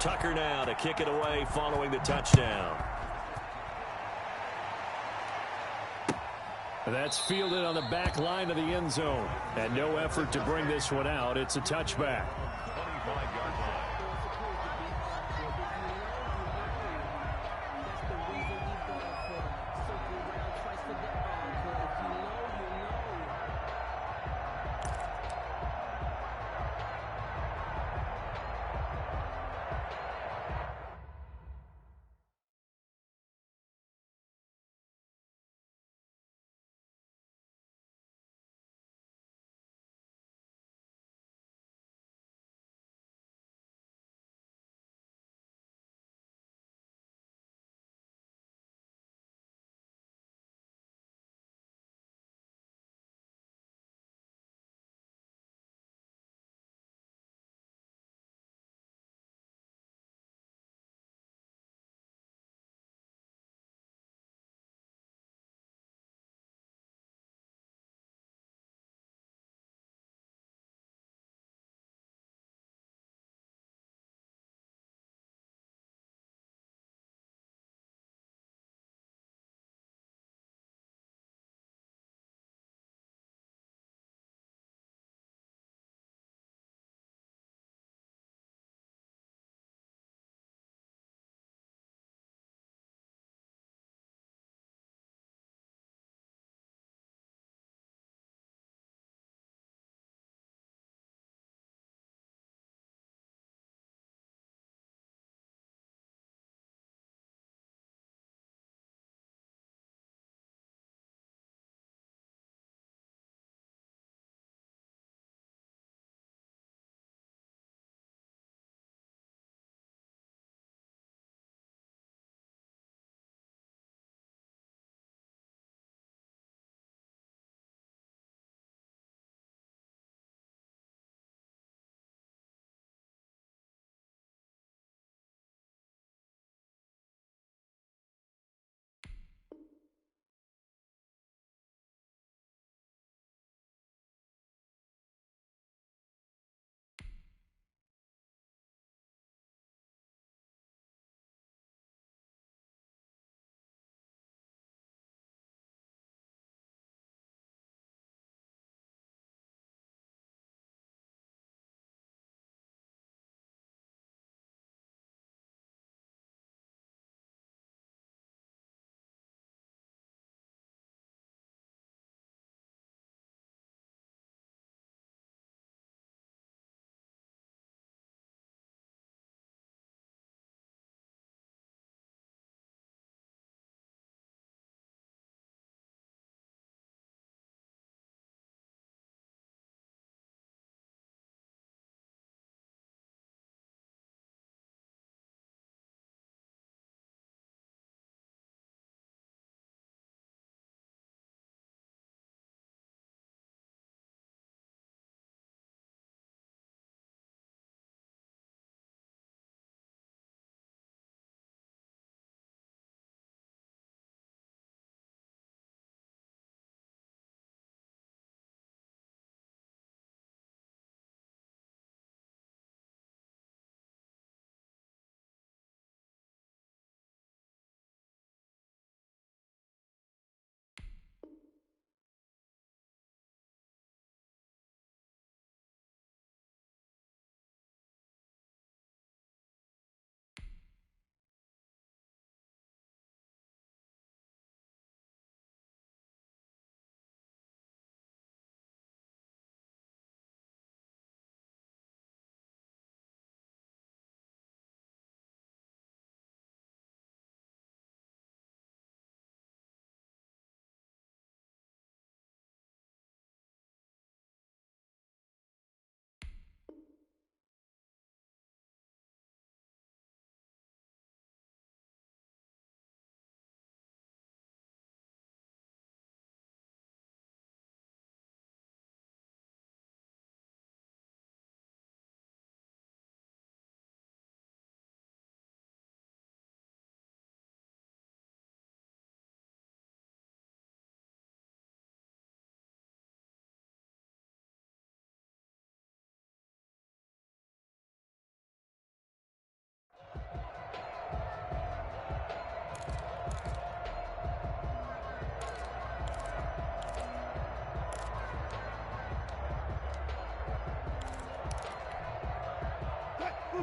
Tucker now to kick it away following the touchdown. That's fielded on the back line of the end zone. And no effort to bring this one out. It's a touchback.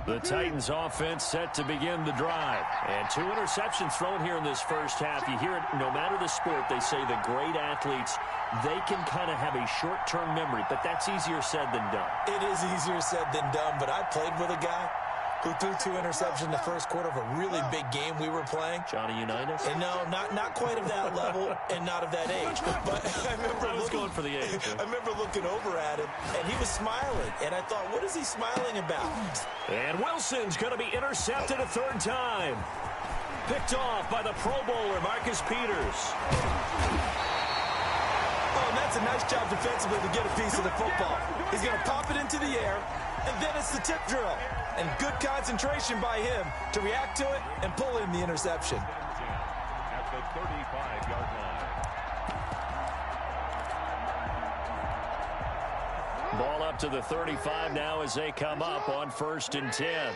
The Titans offense set to begin the drive. And 2 interceptions thrown here in this first half. You hear it, no matter the sport, they say the great athletes, they can kind of have a short-term memory, but that's easier said than done. It is easier said than done, but I played with a guy who threw 2 interceptions in the first quarter of a really big game we were playing. Johnny Unitas? And no, not quite of that level and not of that age. But I was going for the age. I remember looking over at him, and he was smiling. And I thought, what is he smiling about? And Wilson's going to be intercepted a 3rd time. Picked off by the Pro Bowler, Marcus Peters. Oh, and that's a nice job defensively to get a piece of the football. He's going to pop it into the air, and then it's the tip drill. And good concentration by him to react to it and pull in the interception. At the 35-yard line. Ball up to the 35 now as they come up on 1st and 10.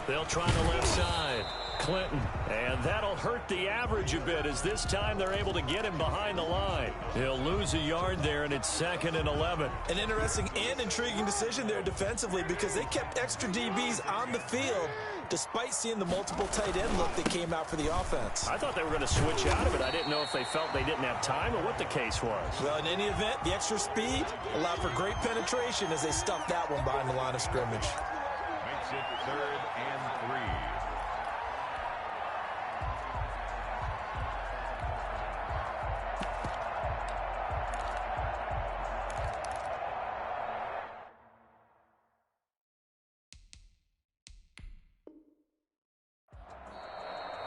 They'll try the left side. Clinton. And that'll hurt the average a bit as this time they're able to get him behind the line. He'll lose a yard there, and it's 2nd and 11. An interesting and intriguing decision there defensively because they kept extra DBs on the field despite seeing the multiple tight end look that came out for the offense. I thought they were going to switch out of it. I didn't know if they felt they didn't have time or what the case was. Well, in any event, the extra speed allowed for great penetration as they stuffed that one behind the line of scrimmage. Makes it 3rd and 3.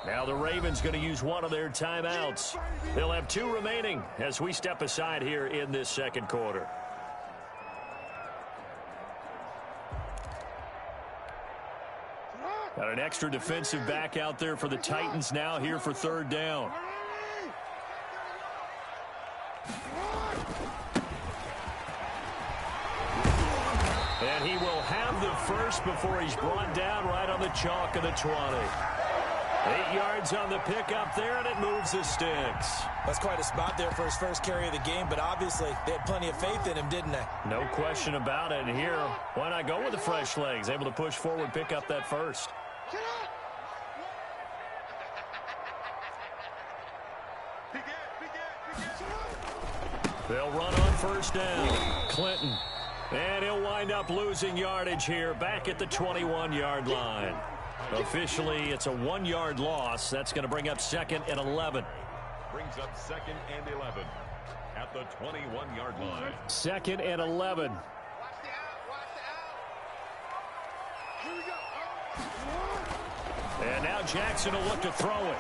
Now the Ravens going to use one of their timeouts. They'll have 2 remaining as we step aside here in this 2nd quarter. Got an extra defensive back out there for the Titans now here for 3rd down. And he will have the first before he's brought down right on the chalk of the 20. 8 yards on the pickup there, and it moves the sticks. That's quite a spot there for his first carry of the game, but obviously they had plenty of faith in him, didn't they? No question about it. And here, why not go with the fresh legs? Able to push forward, pick up that first. They'll run on 1st down. Clinton. And he'll wind up losing yardage here back at the 21-yard line. Officially, it's a 1-yard loss. That's going to bring up 2nd and 11. Brings up 2nd and 11 at the 21-yard line. 2nd and 11. And now Jackson will look to throw it.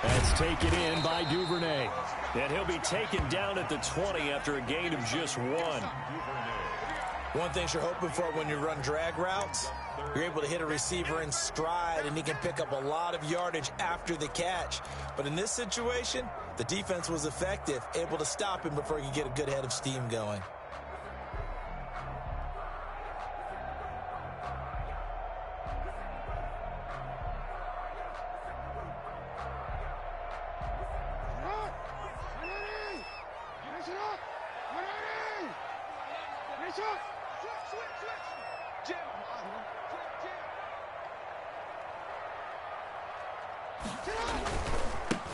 That's taken in by Duvernay. And he'll be taken down at the 20 after a gain of just 1. One thing you're hoping for when you run drag routes, you're able to hit a receiver in stride, and he can pick up a lot of yardage after the catch. But in this situation, the defense was effective, able to stop him before he could get a good head of steam going.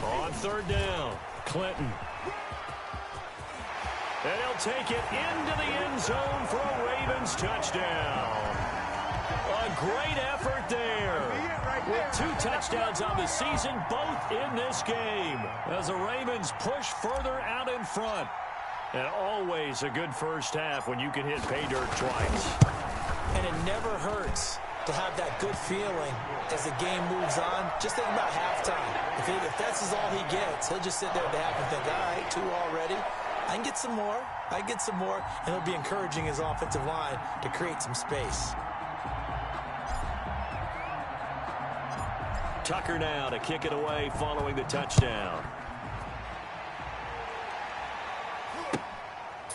On 3rd down, Clinton. And he'll take it into the end zone for a Ravens touchdown. A great effort there. With 2 touchdowns on the season, both in this game, as the Ravens push further out in front. And always a good first half when you can hit pay dirt twice. And it never hurts to have that good feeling as the game moves on. Just think about halftime. If that's all he gets, he'll just sit there at the half and think, all right, 2 already. I can get some more. I can get some more. And he'll be encouraging his offensive line to create some space. Tucker now to kick it away following the touchdown.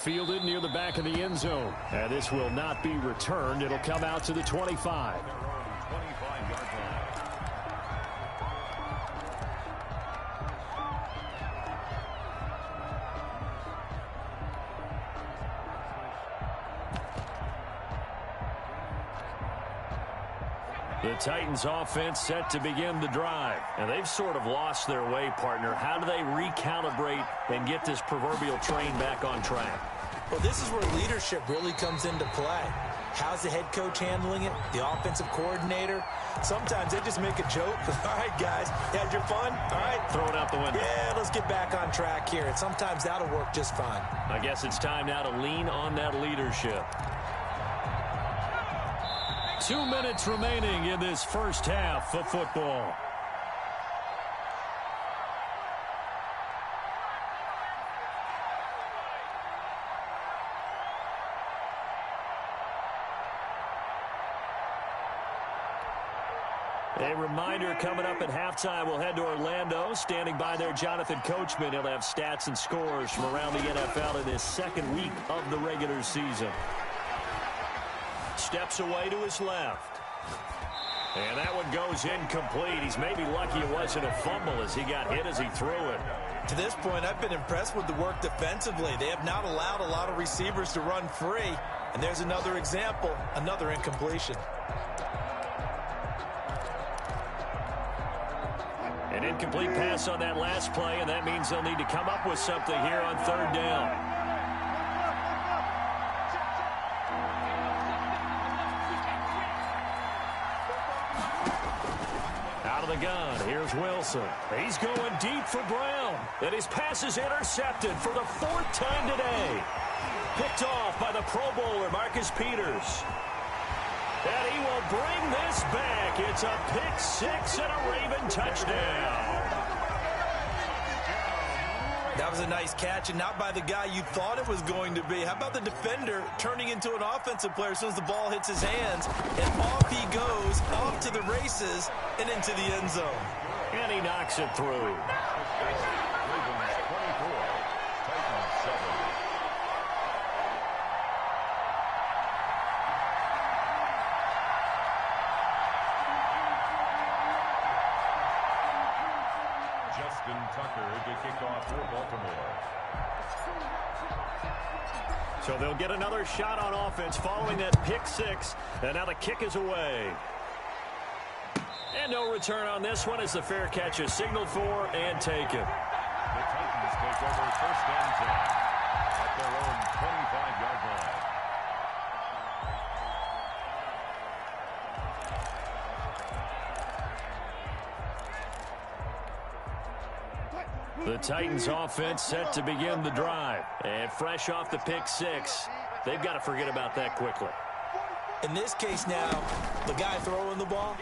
fielded near the back of the end zone. And this will not be returned. It'll come out to the 25. The Titans offense set to begin the drive. And they've sort of lost their way, partner. How do they recalibrate and get this proverbial train back on track? Well, this is where leadership really comes into play. How's the head coach handling it? The offensive coordinator? Sometimes they just make a joke. All right, guys, you had your fun? All right. Throw it out the window. Yeah, let's get back on track here. And sometimes that'll work just fine. I guess it's time now to lean on that leadership. 2 minutes remaining in this first half of football. A reminder coming up at halftime, we'll head to Orlando. Standing by there, Jonathan Coachman. He'll have stats and scores from around the NFL in his second week of the regular season. Steps away to his left. And that one goes incomplete. He's maybe lucky it wasn't a fumble as he got hit as he threw it. To this point, I've been impressed with the work defensively. They have not allowed a lot of receivers to run free. And there's another example, another incompletion. An incomplete pass on that last play, and that means they'll need to come up with something here on third down. Out of the gun, here's Wilson. He's going deep for Brown, and his pass is intercepted for the fourth time today. Picked off by the Pro Bowler, Marcus Peters. And he will bring this back. It's a pick six and a Raven touchdown. That was a nice catch, and not by the guy you thought it was going to be. How about the defender turning into an offensive player as soon as the ball hits his hands, and off he goes, off to the races, and into the end zone. And he knocks it through. So they'll get another shot on offense following that pick six. And now the kick is away. And no return on this one as the fair catch is signaled for and taken. The Titans take over first and 10 at their own 25-yard line. The Titans offense set to begin the drive. And fresh off the pick six, they've got to forget about that quickly. In this case now, the guy throwing the ball,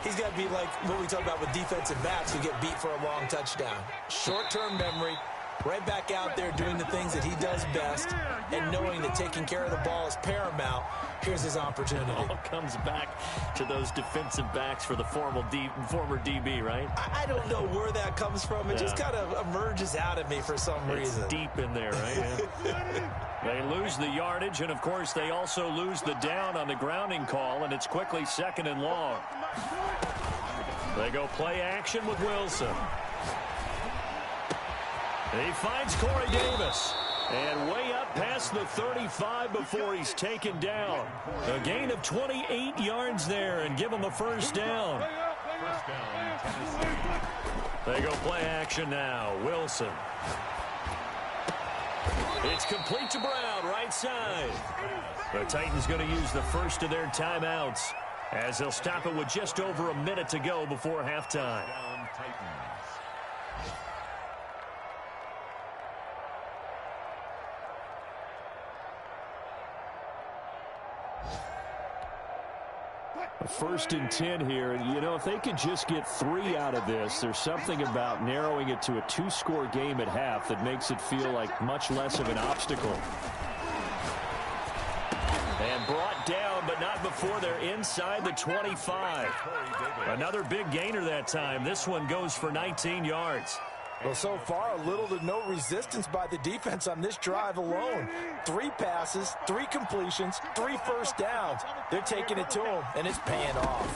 he's got to be like what we talk about with defensive backs who get beat for a long touchdown. Short-term memory, right back out there doing the things that he does best, and knowing that taking care of the ball is paramount. Here's his opportunity. It all comes back to those defensive backs for the former DB, right? I don't know where that comes from. It just kind of emerges out of me for some reason. It's deep in there, right? They lose the yardage, and, of course, they also lose the down on the grounding call, and it's quickly second and long. They go play action with Wilson. He finds Corey Davis. And way up past the 35 before he's taken down. A gain of 28 yards there and give him a first down. They go play action now. Wilson. It's complete to Brown, right side. The Titans going to use the first of their timeouts as they'll stop it with just over a minute to go before halftime. First and 10 here. You know, if they could just get 3 out of this, there's something about narrowing it to a 2-score game at half that makes it feel like much less of an obstacle. And brought down, but not before they're inside the 25. Another big gainer that time. This one goes for 19 yards. Well, so far, little to no resistance by the defense on this drive alone. 3 passes, 3 completions, 3 first downs. They're taking it to them, and it's paying off.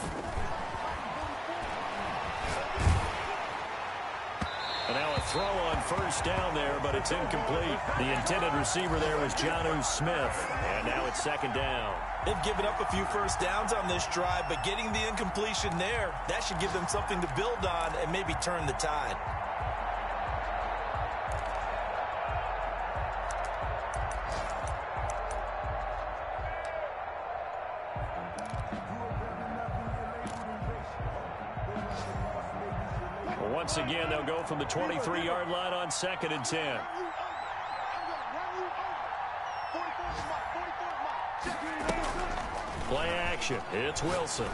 And now a throw on first down there, but it's incomplete. The intended receiver there was Jonnu Smith. And now it's 2nd down. They've given up a few first downs on this drive, but getting the incompletion there, that should give them something to build on and maybe turn the tide. Once again, they'll go from the 23-yard line on 2nd and 10. Play action. It's Wilson.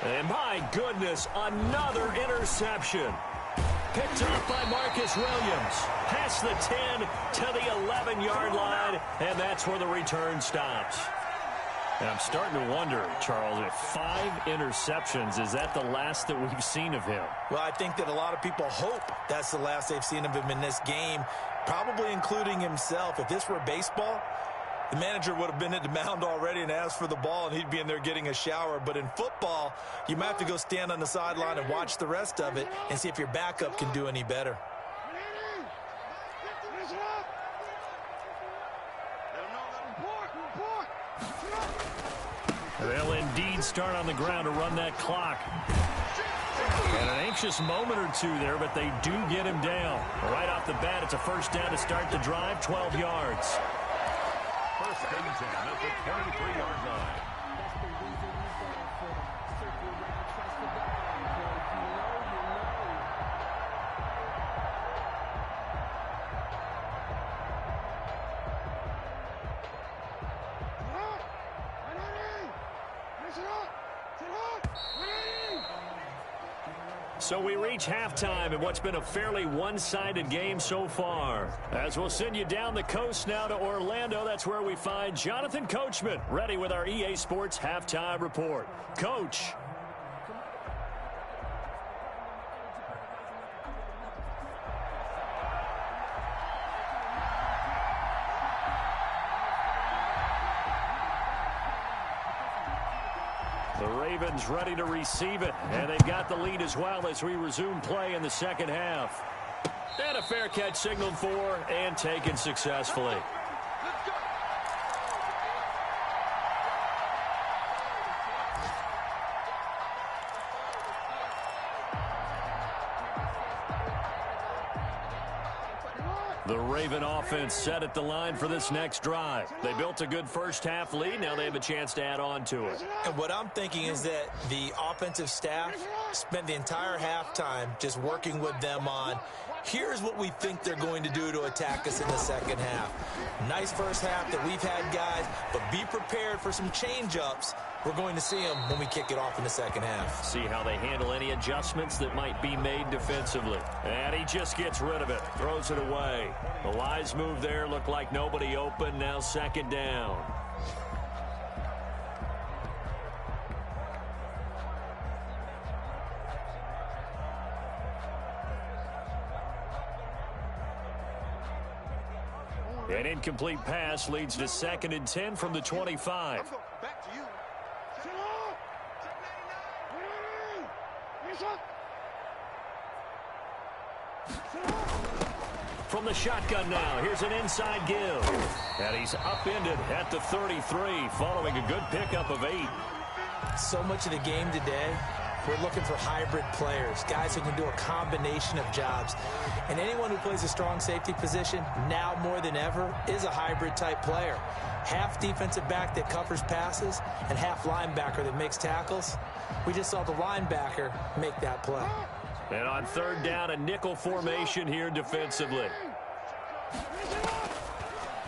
And my goodness, another interception. Picked off by Marcus Williams. Past the 10 to the 11-yard line, and that's where the return stops. And I'm starting to wonder, Charles, if 5 interceptions, is that the last that we've seen of him? Well, I think that a lot of people hope that's the last they've seen of him in this game, probably including himself. If this were baseball, the manager would have been at the mound already and asked for the ball, and he'd be in there getting a shower. But in football, you might have to go stand on the sideline and watch the rest of it and see if your backup can do any better. They'll indeed start on the ground to run that clock. And an anxious moment or two there, but they do get him down. Right off the bat, it's a first down to start the drive, 12 yards. First and 10 at the 23-yard line. So we reach halftime in what's been a fairly one-sided game so far. As we'll send you down the coast now to Orlando, that's where we find Jonathan Coachman ready with our EA Sports Halftime Report. Coach. The Ravens ready to receive it, and they've got the lead as well as we resume play in the second half. And a fair catch signaled for and taken successfully. The Raven offense set at the line for this next drive. They built a good first-half lead. Now they have a chance to add on to it. And what I'm thinking is that the offensive staff spent the entire halftime just working with them on, here's what we think they're going to do to attack us in the second half. Nice first half that we've had, guys, but be prepared for some change-ups. We're going to see them when we kick it off in the second half. See how they handle any adjustments that might be made defensively. And he just gets rid of it, throws it away. The wise move there, looked like nobody open, now second down. An incomplete pass leads to 2nd and 10 from the 25. Back to you. From the shotgun now, here's an inside give. And he's upended at the 33, following a good pickup of 8. So much of the game today, we're looking for hybrid players, guys who can do a combination of jobs. And anyone who plays a strong safety position, now more than ever, is a hybrid type player. Half defensive back that covers passes and half linebacker that makes tackles. We just saw the linebacker make that play. And on third down, a nickel formation here defensively.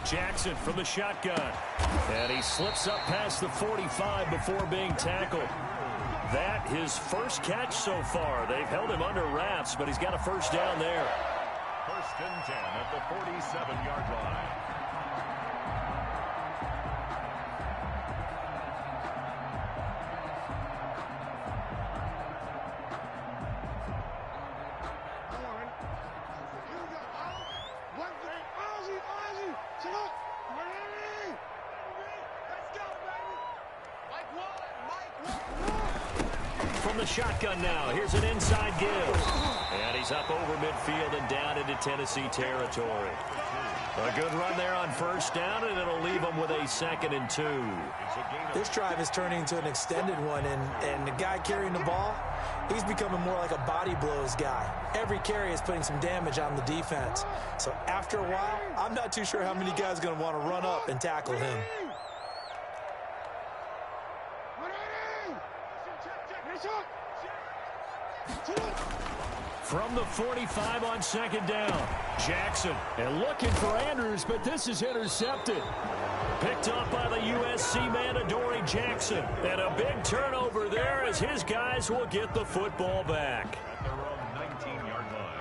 Jackson from the shotgun. And he slips up past the 45 before being tackled. That his first catch so far. They've held him under wraps, but he's got a first down there. First and 10 at the 47-yard line. From the shotgun now, here's an inside give. And he's up over midfield and down into Tennessee territory. A good run there on first down, and it'll leave him with a 2nd and 2. This drive is turning into an extended one, and the guy carrying the ball, he's becoming more like a body blows guy. Every carry is putting some damage on the defense. So after a while, I'm not too sure how many guys are going to want to run up and tackle him. From the 45 on 2nd down, Jackson. And looking for Andrews, but this is intercepted. Picked up by the USC man, Adoree Jackson. And a big turnover there as his guys will get the football back. At their own 19-yard line.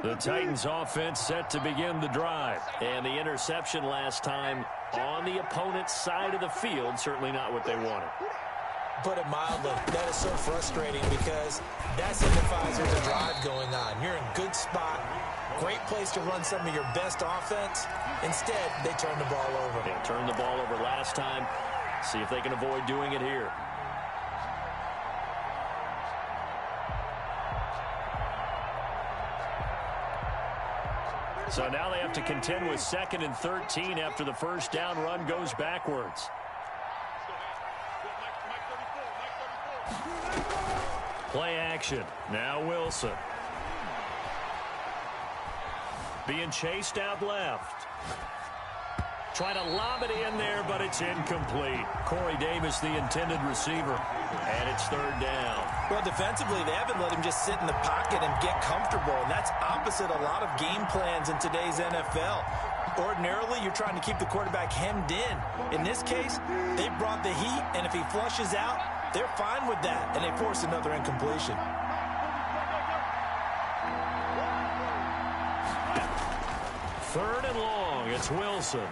The Titans offense set to begin the drive. And the interception last time on the opponent's side of the field, certainly not what they wanted. Put it mildly, that is so frustrating because that signifies there's a drive going on. You're in good spot, great place to run some of your best offense. Instead, they turn the ball over. They turned the ball over last time. See if they can avoid doing it here. So now they have to contend with 2nd and 13 after the first down run goes backwards. Play action. Now Wilson. Being chased out left. Trying to lob it in there, but it's incomplete. Corey Davis, the intended receiver. And it's 3rd down. Well, defensively, they haven't let him just sit in the pocket and get comfortable. And that's opposite a lot of game plans in today's NFL. Ordinarily, you're trying to keep the quarterback hemmed in. In this case, they brought the heat, and if he flushes out, they're fine with that, and they force another incompletion. Third and long. It's Wilson.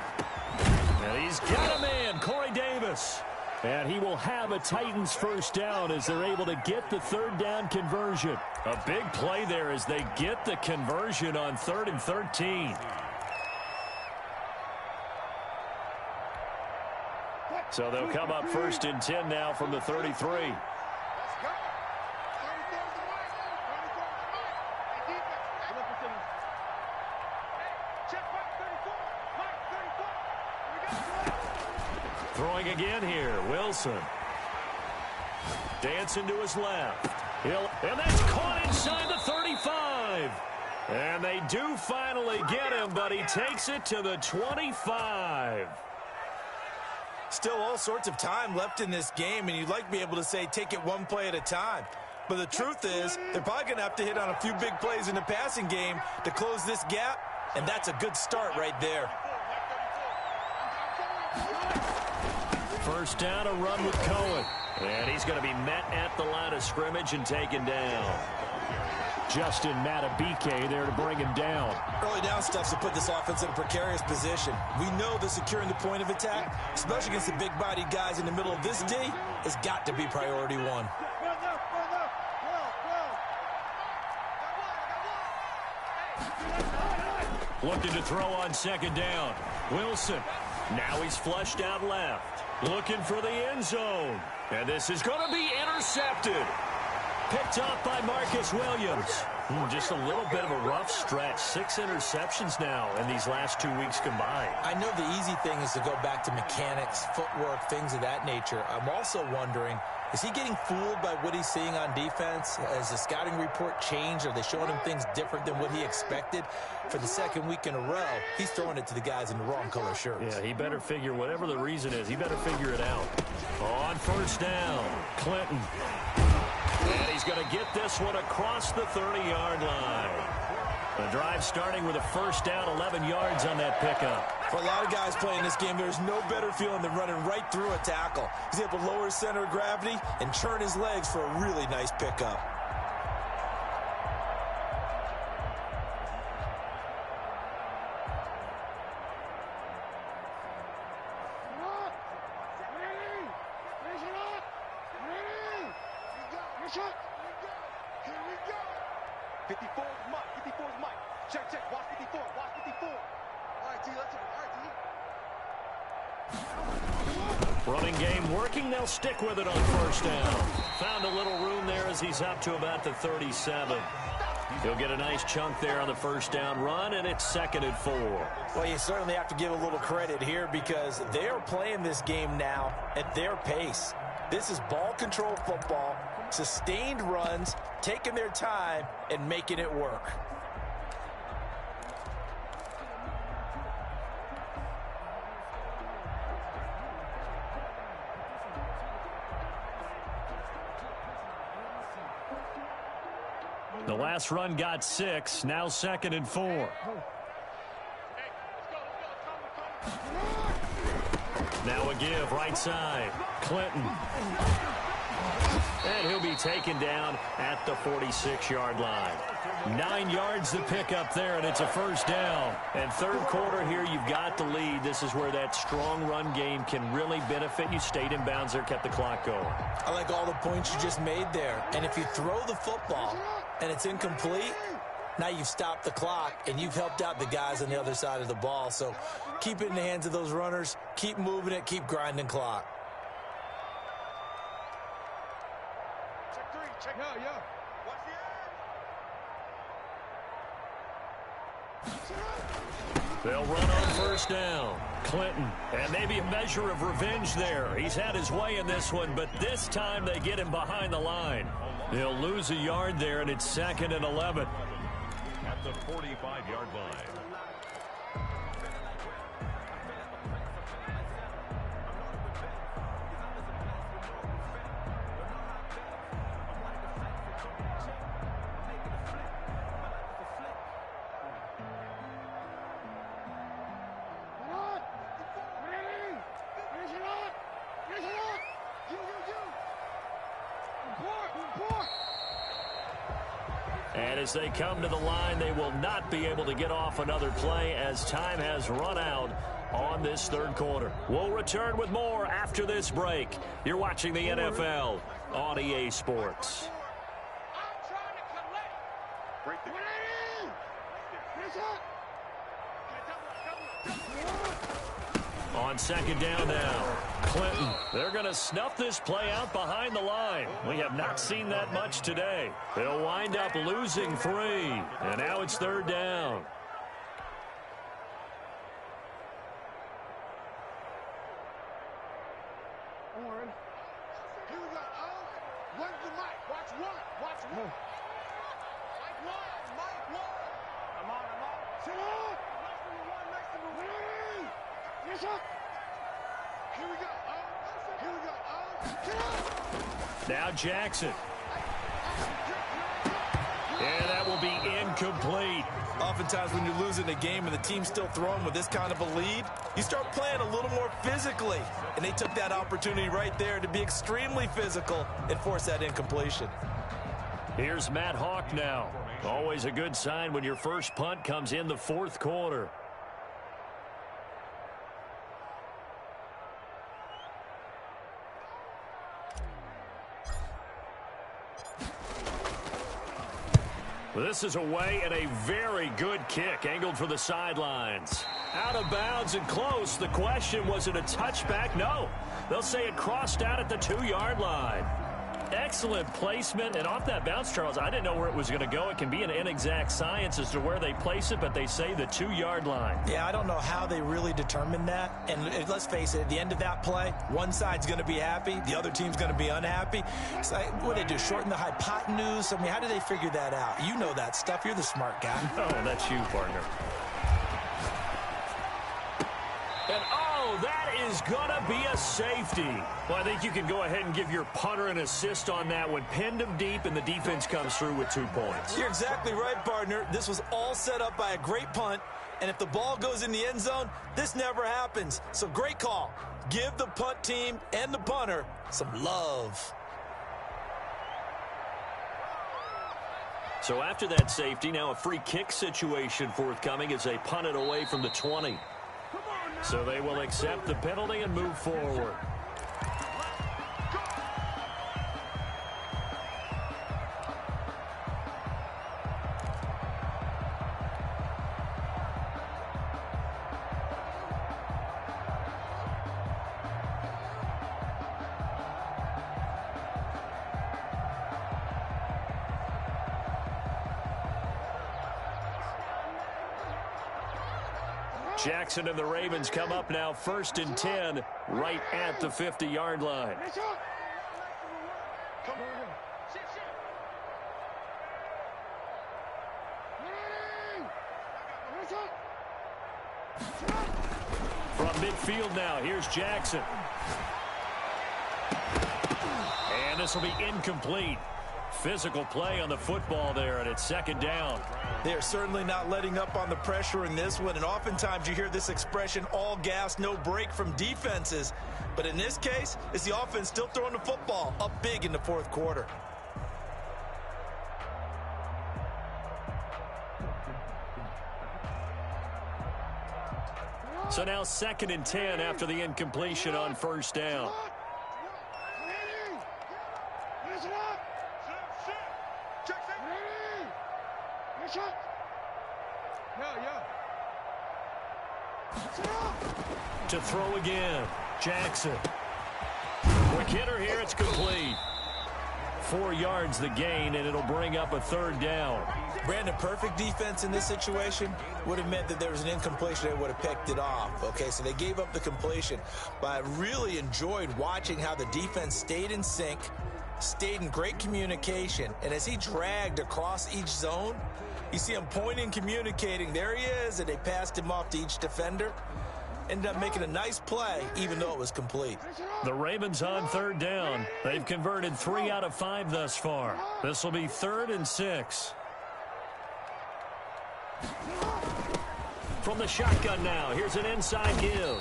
And he's got a man, Corey Davis. And he will have a Titans first down as they're able to get the 3rd down conversion. A big play there as they get the conversion on 3rd and 13. So they'll come up 1st and 10 now from the 33. Throwing again here, Wilson. Dancing to his left. And that's caught inside the 35. And they do finally get him, but he takes it to the 25. Still all sorts of time left in this game, and you'd like to be able to say take it one play at a time. But the truth is, they're probably going to have to hit on a few big plays in the passing game to close this gap, and that's a good start right there. First down, a run with Cohen. And he's going to be met at the line of scrimmage and taken down. Justin Matabike there to bring him down. Early down stuff's to put this offense in a precarious position. We know that securing the point of attack, especially against the big-bodied guys in the middle of this D, has got to be priority one. Looking to throw on 2nd down. Wilson. Now he's flushed out left. Looking for the end zone. And this is going to be intercepted. Picked up by Marcus Williams. Just a little bit of a rough stretch. 6 interceptions now in these last 2 weeks combined. I know the easy thing is to go back to mechanics, footwork, things of that nature. I'm also wondering, is he getting fooled by what he's seeing on defense? Has the scouting report changed? Are they showing him things different than what he expected? For the 2nd week in a row, he's throwing it to the guys in the wrong color shirts. Yeah, he better figure, whatever the reason is, he better figure it out. On first down, Clinton. And he's going to get this one across the 30-yard line. The drive starting with a first down, 11 yards on that pickup. For a lot of guys playing this game, there's no better feeling than running right through a tackle. He's able to lower his center of gravity and churn his legs for a really nice pickup. Here we go. 54 is Mike. 54 is Mike. Check, check. Watch 54. Watch 54. All right, T. Let's go. All right, T. Running game working. They'll stick with it on first down. Found a little room there as he's up to about the 37. He'll get a nice chunk there on the first down run, and it's 2nd and 4. Well, you certainly have to give a little credit here because they're playing this game now at their pace. This is ball control football, sustained runs, taking their time, and making it work. The last run got 6, now 2nd and 4. Now a give, right side. Clinton. And he'll be taken down at the 46-yard line. 9 yards to pick up there, and it's a first down. And third quarter here, you've got the lead. This is where that strong run game can really benefit you. Stayed in bounds there, kept the clock going. I like all the points you just made there. And if you throw the football and it's incomplete, now you've stopped the clock and you've helped out the guys on the other side of the ball. So keep it in the hands of those runners. Keep moving it. Keep grinding clock. Check 3. Check. Yeah. Watch the They'll run on first down. Clinton, and maybe a measure of revenge there. He's had his way in this one, but this time they get him behind the line. They'll lose a yard there, and it's 2nd and 11. At the 45-yard line. And as they come to the line, they will not be able to get off another play as time has run out on this third quarter. We'll return with more after this break. You're watching the NFL on EA Sports. On second down now, Clinton. They're going to snuff this play out behind the line. We have not seen that much today. They'll wind up losing 3, and now it's third down. Here we go. Where's the mic? Watch one. Watch one. Mike one. Mike one. I'm on. Sit up. Next to the one. Yes, up. Here we go. Here we go. Sit up. Now Jackson. And that will be incomplete. Oftentimes when you're losing a game and the team's still throwing with this kind of a lead, you start playing a little more physically. And they took that opportunity right there to be extremely physical and force that incompletion. Here's Matt Hawk now. Always a good sign when your first punt comes in the fourth quarter. This is away and a very good kick, angled for the sidelines. Out of bounds and close. The question, was it a touchback? No. They'll say it crossed out at the 2-yard line. Excellent placement, and off that bounce, Charles, I didn't know where it was going to go. It can be an inexact science as to where they place it, but they say the 2-yard line. Yeah, I don't know how they really determined that. And let's face it, at the end of that play, one side's going to be happy, the other team's going to be unhappy. It's like, what do they do, shorten the hypotenuse? I mean, how do they figure that out? You know that stuff. You're the smart guy. Oh, that's you, partner. And, oh, that is going to be a safety. Well, I think you can go ahead and give your punter an assist on that one. Pinned him deep, and the defense comes through with 2 points. You're exactly right, partner. This was all set up by a great punt, and if the ball goes in the end zone, this never happens. So great call. Give the punt team and the punter some love. So after that safety, now a free kick situation forthcoming as they punt it away from the 20. So they will accept the penalty and move forward. Jackson and the Ravens come up now 1st and 10 right at the 50-yard line. Come on. From midfield now, here's Jackson. And this will be incomplete. Physical play on the football there, and it's 2nd down. They're certainly not letting up on the pressure in this one, and oftentimes you hear this expression, all gas, no break from defenses. But in this case, it's the offense still throwing the football up big in the 4th quarter. So now 2nd and 10 after the incompletion on 1st down. To throw again, Jackson. Quick hitter here, it's complete. 4 yards the gain, and it'll bring up a 3rd down. Brandon, perfect defense in this situation would have meant that there was an incompletion. They would have picked it off. Okay, so they gave up the completion. But I really enjoyed watching how the defense stayed in sync, stayed in great communication. And as he dragged across each zone, you see him pointing, communicating. There he is, and they passed him off to each defender. Ended up making a nice play, even though it was complete. The Ravens on 3rd down. They've converted 3 out of 5 thus far. This will be 3rd and 6. From the shotgun now, here's an inside give.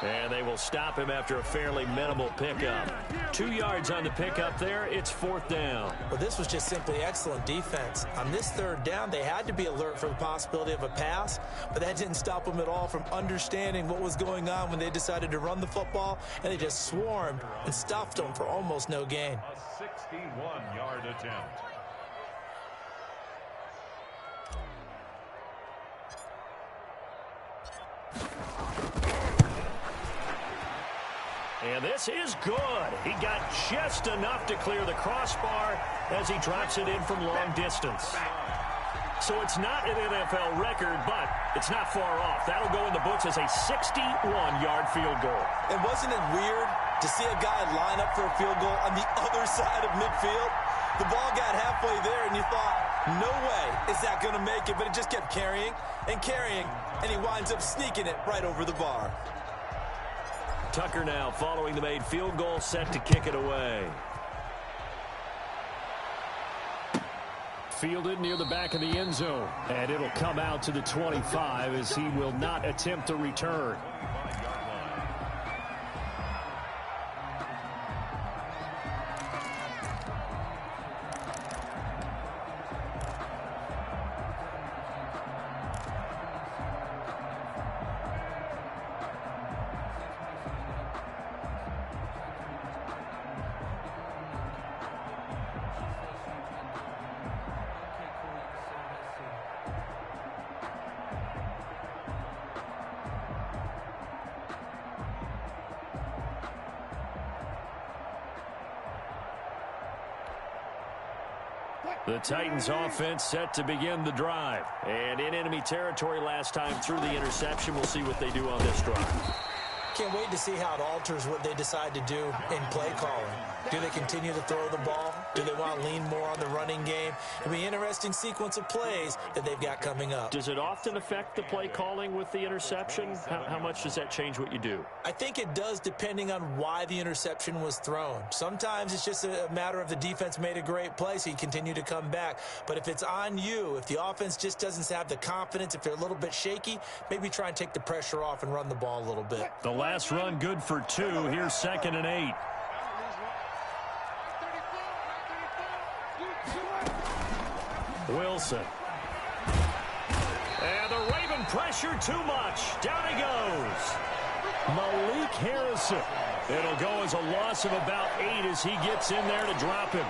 And they will stop him after a fairly minimal pickup. 2 yards on the pickup there. It's 4th down. Well, this was just simply excellent defense. On this 3rd down, they had to be alert for the possibility of a pass, but that didn't stop them at all from understanding what was going on when they decided to run the football, and they just swarmed and stuffed them for almost no gain. A 61-yard attempt. And this is good. He got just enough to clear the crossbar as he drops it in from long distance. So it's not an NFL record, but it's not far off. That'll go in the books as a 61-yard field goal. And wasn't it weird to see a guy line up for a field goal on the other side of midfield? The ball got halfway there, and you thought, no way is that going to make it, but it just kept carrying, and he winds up sneaking it right over the bar. Tucker now following the made field goal, set to kick it away. Fielded near the back of the end zone, and it'll come out to the 25 as he will not attempt to return. The Titans offense set to begin the drive. And in enemy territory last time through the interception. We'll see what they do on this drive. Can't wait to see how it alters what they decide to do in play calling. Do they continue to throw the ball? Do they want to lean more on the running game? It'll be an interesting sequence of plays that they've got coming up. Does it often affect the play calling with the interception? How much does that change what you do? I think it does, depending on why the interception was thrown. Sometimes it's just a matter of the defense made a great play, so you continue to come back. But if it's on you, if the offense just doesn't have the confidence, if they're a little bit shaky, maybe try and take the pressure off and run the ball a little bit. The last run good for 2. Here's 2nd and 8. Wilson. And the Raven pressure too much. Down he goes. Malik Harrison. It'll go as a loss of about 8 as he gets in there to drop him.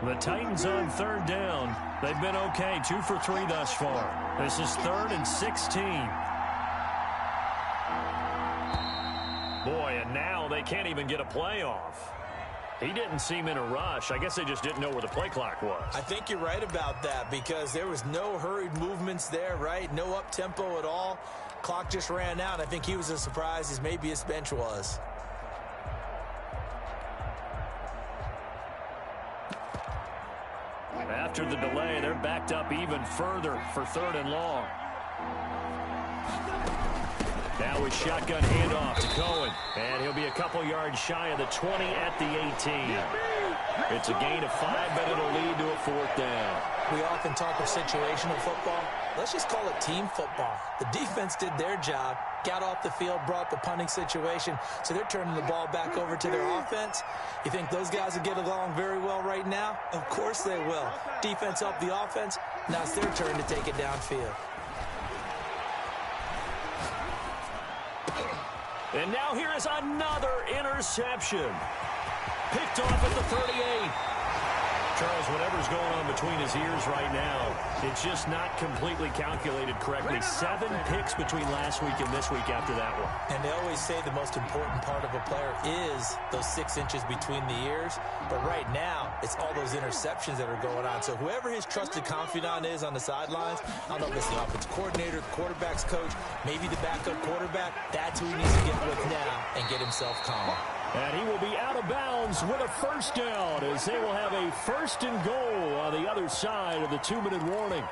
The Titans on third down. They've been okay, 2 for 3 thus far. This is 3rd and 16. Boy, and now they can't even get a play off. He didn't seem in a rush. I guess they just didn't know where the play clock was. I think you're right about that because there was no hurried movements there, right? No up-tempo at all. Clock just ran out. I think he was as surprised as maybe his bench was. After the delay, they're backed up even further for 3rd and long. Now with shotgun handoff to Cohen. And he'll be a couple yards shy of the 20 at the 18. It's a gain of 5, but it'll lead to a 4th down. We often talk of situational football. Let's just call it team football. The defense did their job, got off the field, brought the punting situation, so they're turning the ball back over to their offense. You think those guys will get along very well right now? Of course they will. Defense helped the offense. Now it's their turn to take it downfield. And now here is another interception. Picked off at the 38. Charles, whatever's going on between his ears right now, it's just not completely calculated correctly. 7 picks between last week and this week after that one. And they always say the most important part of a player is those 6 inches between the ears. But right now, it's all those interceptions that are going on. So whoever his trusted confidant is on the sidelines, I don't know if it's the offensive coordinator, the quarterback's coach, maybe the backup quarterback, that's who he needs to get with now and get himself calm. And he will be out of bounds with a 1st down as they will have a 1st and goal on the other side of the 2-minute warning.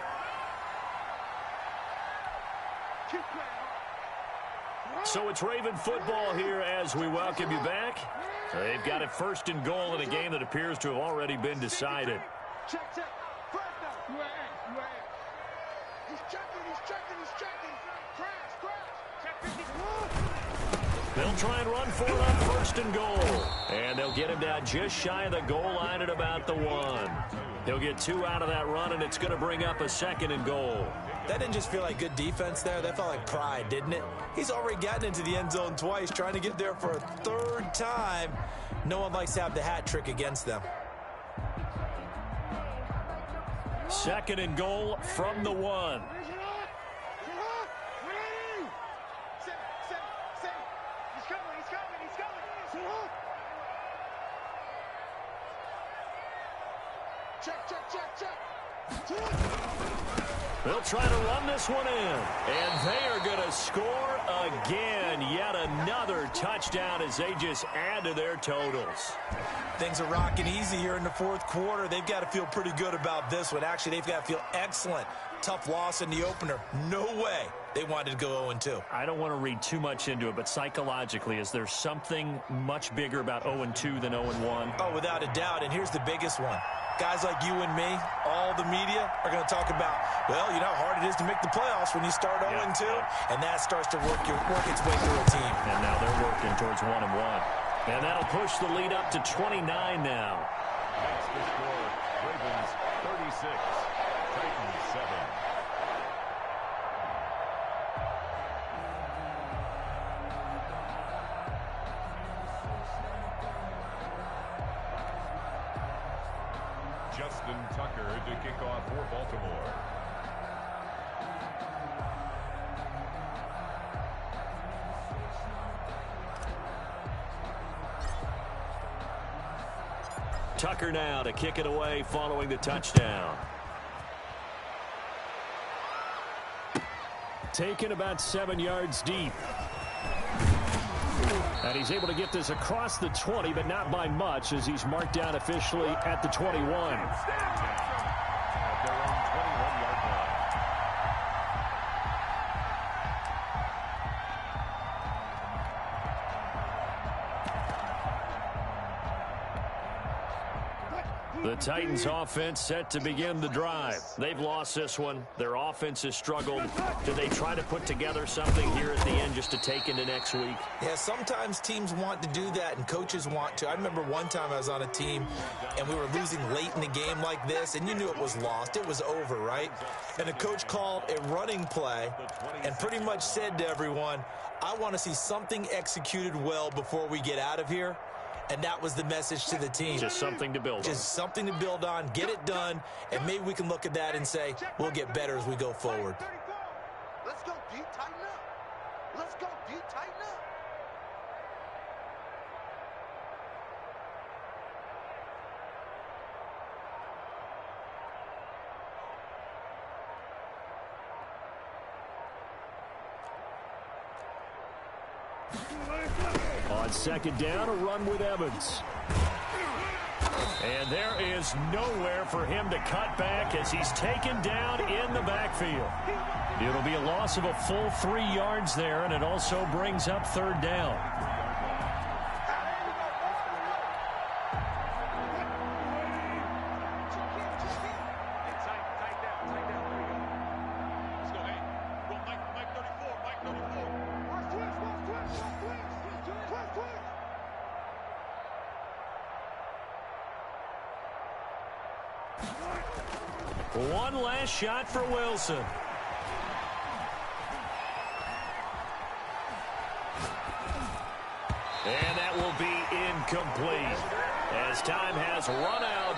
So it's Raven football here as we welcome you back. They've got a 1st and goal in a game that appears to have already been decided. Check. First down. He's checking. Crash. Check 50. They'll try and run for it on 1st and goal. And they'll get him down just shy of the goal line at about the 1. He'll get 2 out of that run, and it's going to bring up a 2nd and goal. That didn't just feel like good defense there. That felt like pride, didn't it? He's already gotten into the end zone twice, trying to get there for a 3rd time. No one likes to have the hat trick against them. 2nd and goal from the 1. They'll try to run this one in. And they are going to score again. Yet another touchdown as they just add to their totals. Things are rocking easy here in the 4th quarter. They've got to feel pretty good about this one. Actually, they've got to feel excellent. Tough loss in the opener. No way they wanted to go 0-2. I don't want to read too much into it, but psychologically, is there something much bigger about 0-2 than 0-1? Oh, without a doubt. And here's the biggest one. Guys like you and me, all the media, are going to talk about, well, you know how hard it is to make the playoffs when you start 0-2, and that starts to work its way through a team. And now they're working towards 1-1. And that'll push the lead up to 29 now. That's the score. Ravens 36, Titans 7. Justin Tucker to kick off for Baltimore. Tucker now to kick it away following the touchdown. Taken about 7 yards deep. And he's able to get this across the 20, but not by much as he's marked down officially at the 21. At their own 21-yard line. The Titans offense set to begin the drive. They've lost this one. Their offense has struggled. Do they try to put together something here at the end just to take into next week? Yeah, sometimes teams want to do that and coaches want to. I remember one time I was on a team and we were losing late in the game like this, and you knew it was lost. It was over, right? And the coach called a running play and pretty much said to everyone, I want to see something executed well before we get out of here. and that was the message to the team. Just something to build on. Just something to build on, get it done, and maybe we can look at that and say, we'll get better as we go forward. Let's go deep, tighten up. Let's go deep, tighten up. On second down, a run with Evans. And there is nowhere for him to cut back as he's taken down in the backfield. It'll be a loss of a full 3 yards there, and it also brings up third down. One last shot for Wilson. And that will be incomplete as time has run out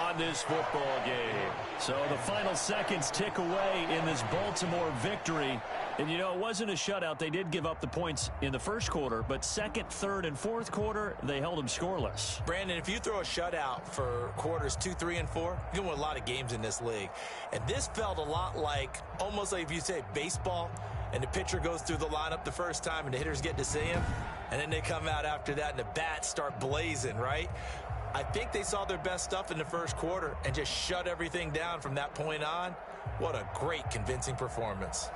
on this football game. So the final seconds tick away in this Baltimore victory. And, you know, it wasn't a shutout. They did give up the points in the first quarter, but second, third, and fourth quarter, they held them scoreless. Brandon, if you throw a shutout for quarters 2, 3, and 4, you can win a lot of games in this league. And this felt a lot like, almost like if you say baseball, and the pitcher goes through the lineup the first time and the hitters get to see him, and then they come out after that and the bats start blazing, right? I think they saw their best stuff in the first quarter and just shut everything down from that point on. What a great, convincing performance.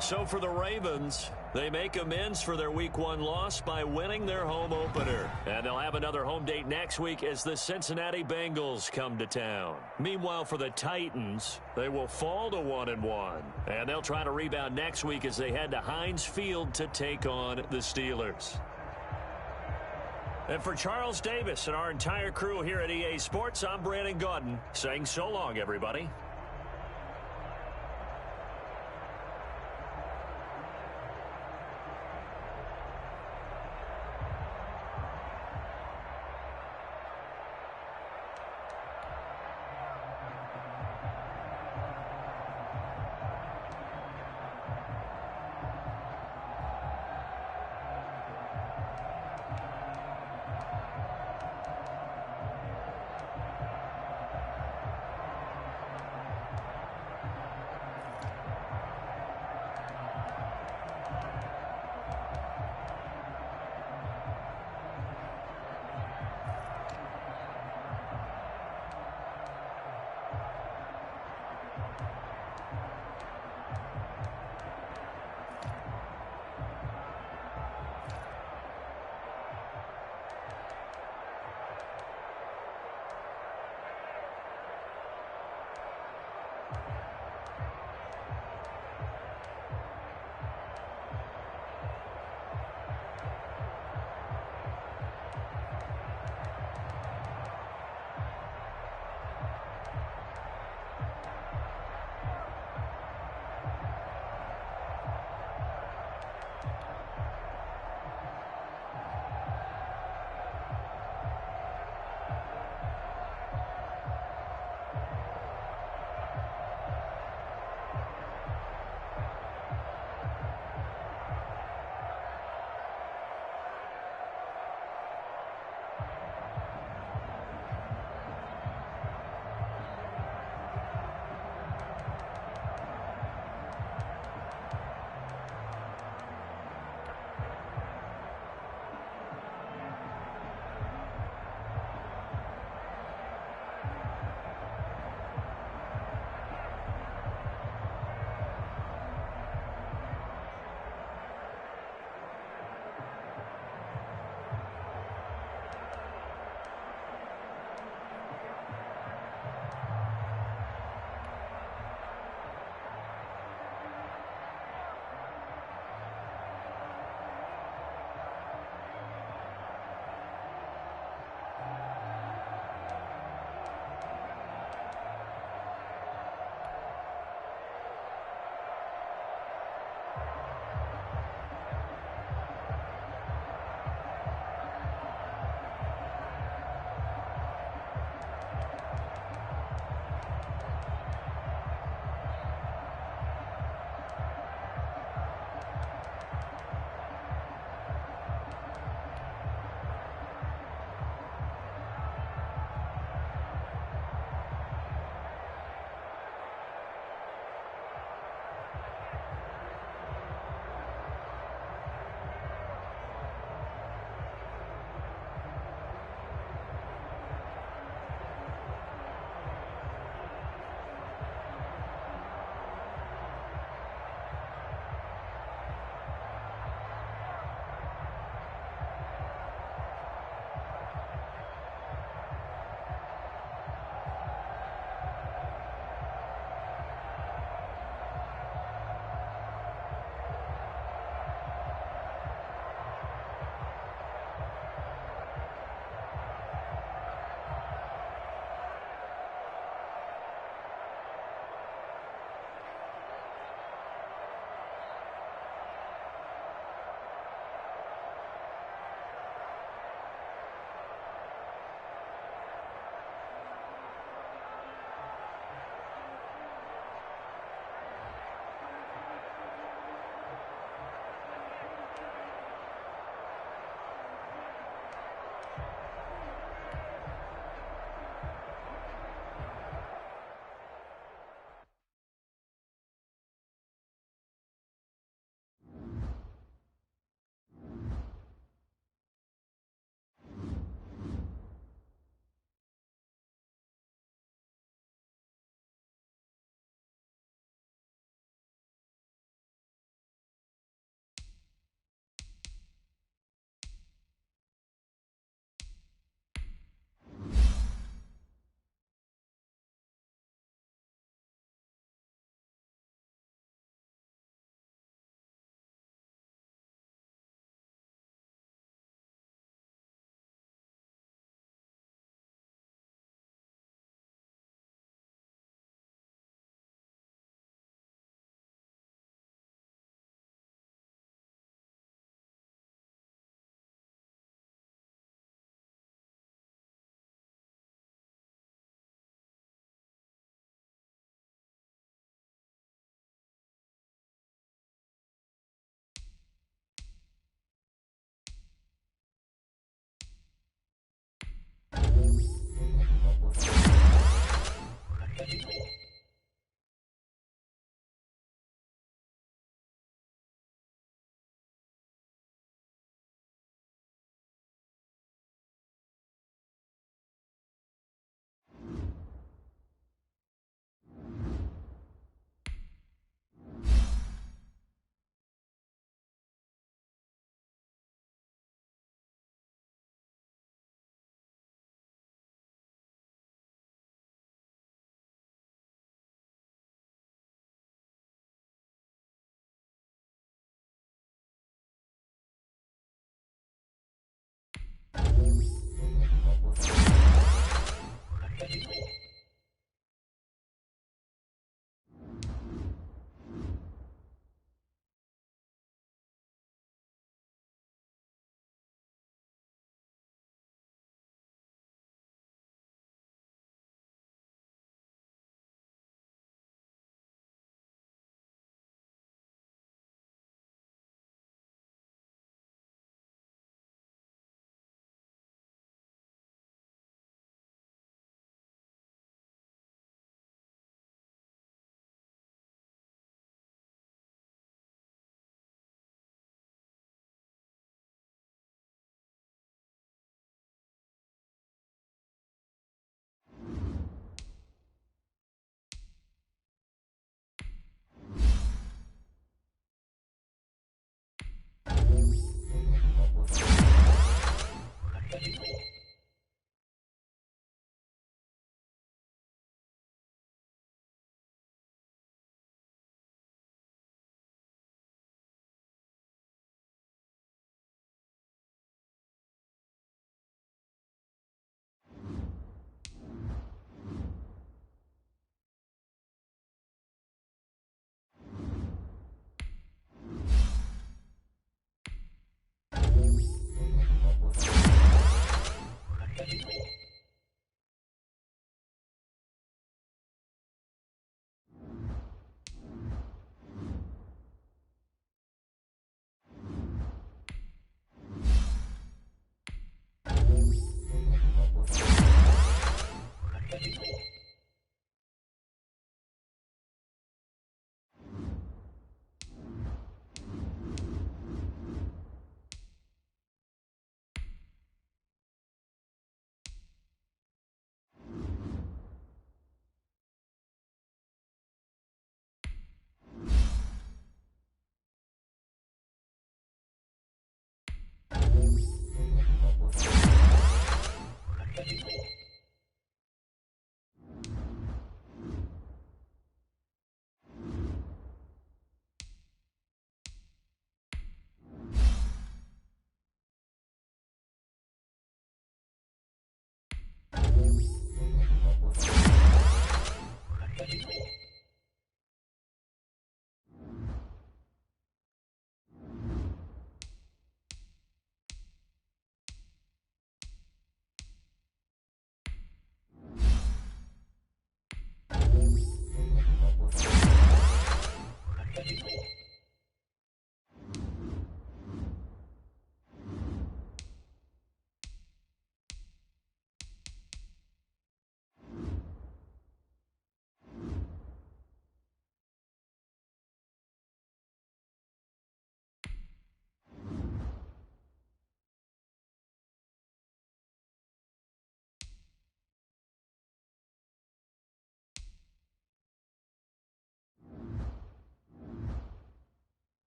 So for the Ravens, they make amends for their Week 1 loss by winning their home opener. And they'll have another home date next week as the Cincinnati Bengals come to town. Meanwhile, for the Titans, they will fall to 1-1. And they'll try to rebound next week as they head to Heinz Field to take on the Steelers. And for Charles Davis and our entire crew here at EA Sports, I'm Brandon Gaudin saying so long, everybody.